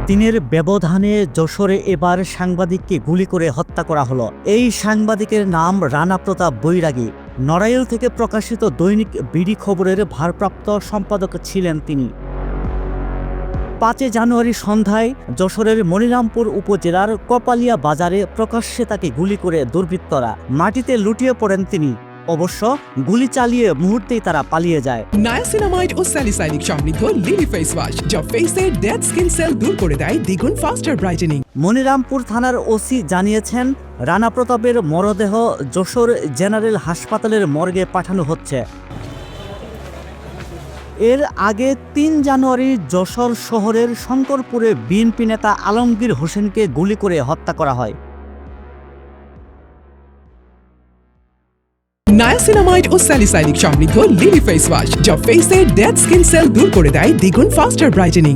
দিনের ব্যবধানে যশোরে এবার সাংবাদিককে গুলি করে হত্যা করা হলো। এই সাংবাদিকের নাম রানা প্রতাপ বৈরাগী। নড়াইল থেকে প্রকাশিত দৈনিক বিডি খবরের ভারপ্রাপ্ত সম্পাদক ছিলেন তিনি। ৫ জানুয়ারি সন্ধ্যায় যশোরের মনিরামপুর উপজেলার কপালিয়া বাজারে প্রকাশ্যে তাকে গুলি করে দুর্বৃত্তরা। মাটিতে লুটিয়ে পড়েন তিনি। অবশ্য গুলি চালিয়ে মুহূর্তেই তারা পালিয়ে যায়। নায়াসিনামাইড ও স্যালিসাইলিক সমৃদ্ধ লিলি ফেস ওয়াশ যা ফেসের ডেড স্কিন সেল দূর করে দেয় দ্বিগুণ ফাস্টার ব্রাইটেনিং। মনিরামপুর থানার ওসি জানিয়েছেন, রানা প্রতাপের মরদেহ যশোর জেনারেল হাসপাতালের মর্গে পাঠানো হচ্ছে। এর আগে ৩ জানুয়ারি যশোর শহরের শঙ্করপুরে বিএনপি নেতা আলমগীর হোসেনকে গুলি করে হত্যা করা হয়। নায়াসিনামাইড ও স্যালিসাইলিক সমৃদ্ধ লিলি ফেস ওয়াশ যা ফেসের ডেড স্কিন সেল দূর করে দেয় দ্বিগুণ ফাস্টার ব্রাইটেনিং।